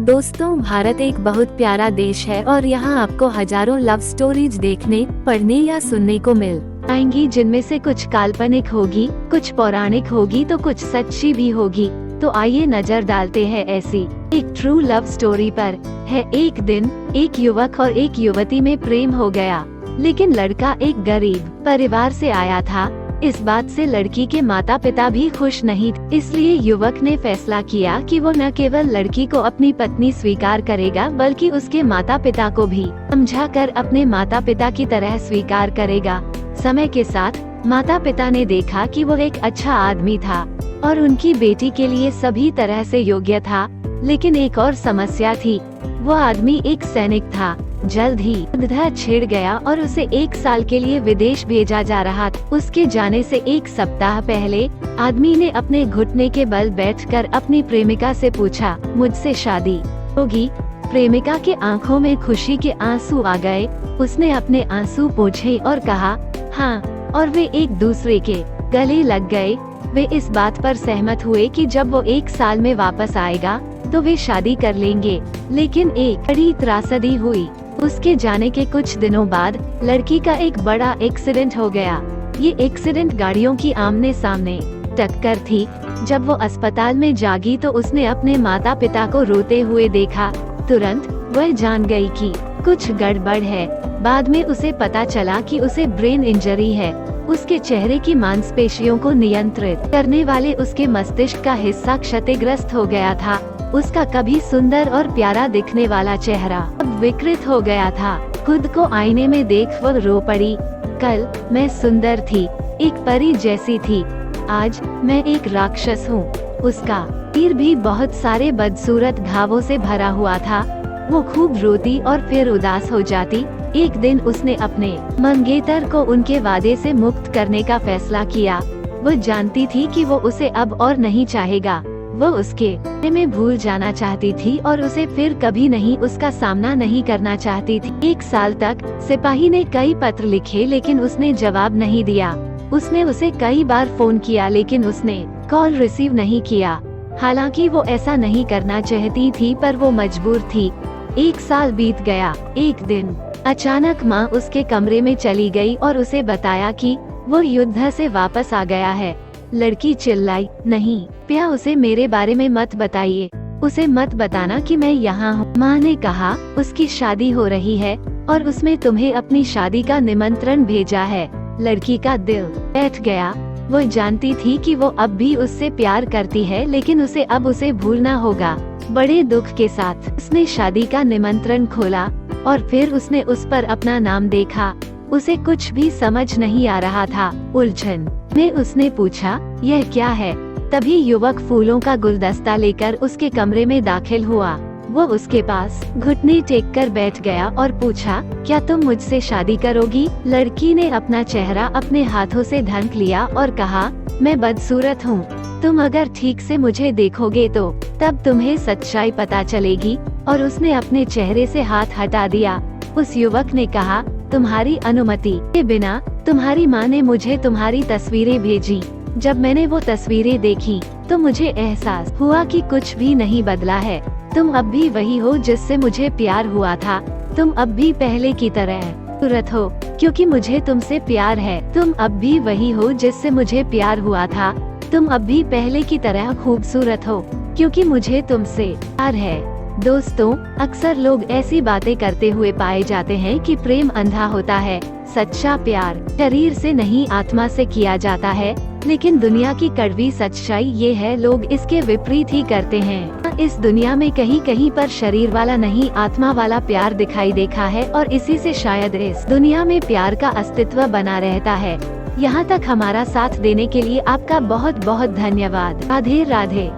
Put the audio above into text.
दोस्तों, भारत एक बहुत प्यारा देश है और यहाँ आपको हजारों लव स्टोरीज देखने, पढ़ने या सुनने को मिल आएंगी, जिनमें से कुछ काल्पनिक होगी, कुछ पौराणिक होगी तो कुछ सच्ची भी होगी। तो आइए नजर डालते हैं ऐसी एक ट्रू लव स्टोरी पर। है एक दिन एक युवक और एक युवती में प्रेम हो गया, लेकिन लड़का एक गरीब परिवार से आया था। इस बात से लड़की के माता पिता भी खुश नहीं थे, इसलिए युवक ने फैसला किया कि वो न केवल लड़की को अपनी पत्नी स्वीकार करेगा, बल्कि उसके माता पिता को भी समझाकर अपने माता पिता की तरह स्वीकार करेगा। समय के साथ माता पिता ने देखा कि वो एक अच्छा आदमी था और उनकी बेटी के लिए सभी तरह से योग्य था। लेकिन एक और समस्या थी, वो आदमी एक सैनिक था। जल्द ही युद्ध छिड़ गया और उसे 1 साल के लिए विदेश भेजा जा रहा था। उसके जाने से 1 सप्ताह पहले आदमी ने अपने घुटने के बल बैठकर अपनी प्रेमिका से पूछा, मुझसे शादी होगी? प्रेमिका के आंखों में खुशी के आंसू आ गए। उसने अपने आंसू पोंछे और कहा हाँ, और वे एक दूसरे के गले लग गए। वे इस बात पर सहमत हुए कि जब वो 1 साल में वापस आएगा तो वे शादी कर लेंगे। लेकिन एक बड़ी त्रासदी हुई। उसके जाने के कुछ दिनों बाद लड़की का एक बड़ा एक्सीडेंट हो गया। ये एक्सीडेंट गाड़ियों की आमने सामने टक्कर थी। जब वो अस्पताल में जागी तो उसने अपने माता पिता को रोते हुए देखा। तुरंत वह जान गई कि कुछ गड़बड़ है। बाद में उसे पता चला कि उसे ब्रेन इंजरी है। उसके चेहरे की मांसपेशियों को नियंत्रित करने वाले उसके मस्तिष्क का हिस्सा क्षतिग्रस्त हो गया था। उसका कभी सुंदर और प्यारा दिखने वाला चेहरा अब विकृत हो गया था। खुद को आईने में देख वो रो पड़ी। कल मैं सुंदर थी, एक परी जैसी थी, आज मैं एक राक्षस हूँ। उसका सिर भी बहुत सारे बदसूरत घावों से भरा हुआ था। वो खूब रोती और फिर उदास हो जाती। एक दिन उसने अपने मंगेतर को उनके वादे से मुक्त करने का फैसला किया। वो जानती थी कि वो उसे अब और नहीं चाहेगा। वो उसके बारे में भूल जाना चाहती थी और उसे फिर कभी नहीं उसका सामना नहीं करना चाहती थी। 1 साल तक सिपाही ने कई पत्र लिखे, लेकिन उसने जवाब नहीं दिया। उसने उसे कई बार फोन किया, लेकिन उसने कॉल रिसीव नहीं किया। हालांकि वो ऐसा नहीं करना चाहती थी, पर वो मजबूर थी। 1 साल बीत गया। एक दिन अचानक माँ उसके कमरे में चली गई और उसे बताया कि वो युद्ध से वापस आ गया है। लड़की चिल्लाई, नहीं पिया, उसे मेरे बारे में मत बताइए। उसे मत बताना कि मैं यहाँ हूँ। माँ ने कहा, उसकी शादी हो रही है और उसमें तुम्हें अपनी शादी का निमंत्रण भेजा है। लड़की का दिल बैठ गया। वो जानती थी कि वो अब भी उससे प्यार करती है, लेकिन उसे अब उसे भूलना होगा। बड़े दुख के साथ उसने शादी का निमंत्रण खोला और फिर उसने उस पर अपना नाम देखा। उसे कुछ भी समझ नहीं आ रहा था। उलझन में उसने पूछा, यह क्या है? तभी युवक फूलों का गुलदस्ता लेकर उसके कमरे में दाखिल हुआ। वो उसके पास घुटने टेक कर बैठ गया और पूछा, क्या तुम मुझसे शादी करोगी? लड़की ने अपना चेहरा अपने हाथों से ढक लिया और कहा, मैं बदसूरत हूँ। तुम अगर ठीक से मुझे देखोगे तो तब तुम्हें सच्चाई पता चलेगी। और उसने अपने चेहरे से हाथ हटा दिया। उस युवक ने कहा, तुम्हारी अनुमति के बिना तुम्हारी माँ ने मुझे तुम्हारी तस्वीरें भेजी। जब मैंने वो तस्वीरें देखी तो मुझे एहसास हुआ कि कुछ भी नहीं बदला है। तुम अब भी वही हो जिससे मुझे प्यार हुआ था। तुम अब भी पहले की तरह खूबसूरत हो, क्योंकि मुझे तुमसे प्यार है। तुम अब भी वही हो जिससे मुझे प्यार हुआ था। तुम अब भी पहले की तरह खूबसूरत हो, क्योंकि मुझे तुमसे प्यार है। दोस्तों, अक्सर लोग ऐसी बातें करते हुए पाए जाते हैं कि प्रेम अंधा होता है। सच्चा प्यार शरीर से नहीं, आत्मा से किया जाता है। लेकिन दुनिया की कड़वी सच्चाई ये है, लोग इसके विपरीत ही करते हैं। इस दुनिया में कहीं कहीं पर शरीर वाला नहीं, आत्मा वाला प्यार दिखाई देखा है, और इसी से शायद इस दुनिया में प्यार का अस्तित्व बना रहता है। यहाँ तक हमारा साथ देने के लिए आपका बहुत बहुत धन्यवाद। राधे राधे।